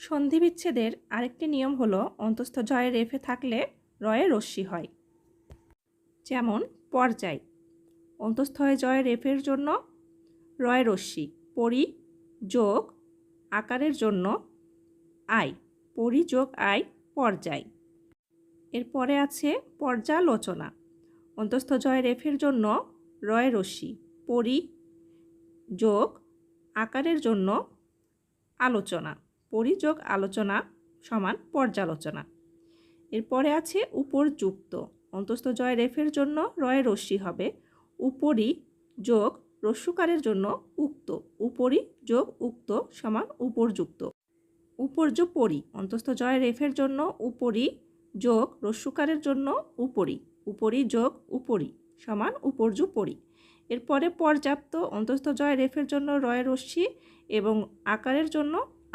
সন্ধি বিচ্ছেদের আরেকটি নিয়ম হলো অন্তঃস্থ জয়ে রেফে থাকলে রয়ে রস্যি হয়। যেমন পর্যায়, অন্তঃস্থ জয়ে রেফের জন্য রয়ে রস্যি, পরি যোগ আকারের জন্য আই, পরি যোগ আই পর্যায়। এরপরে আছে পর্যালোচনা, অন্তঃস্থ জয়ে রেফের জন্য রয়ে রস্যি, পরি যোগ আকারের জন্য আলোচনা, পরি যোগ আলোচনা সমান পর্যালোচনা। এরপরে আছে উপরযুক্ত, অন্তঃস্থ জয় রেফের জন্য রয়ে রস্যি হবে, উপরি যোগ রস্যকারের জন্য উক্ত, উপরি যোগ উক্ত সমান উপরযুক্ত। উপর্যুপরি, অন্তঃস্থ জয় রেফের জন্য উপরি যোগ রস্যকারের জন্য উপরি, উপরি যোগ উপরি সমান উপর্যুপরি। এরপরে পর্যাপ্ত, অন্তঃস্থ জয় রেফের জন্য রয়ে রস্যি এবং আকারের জন্য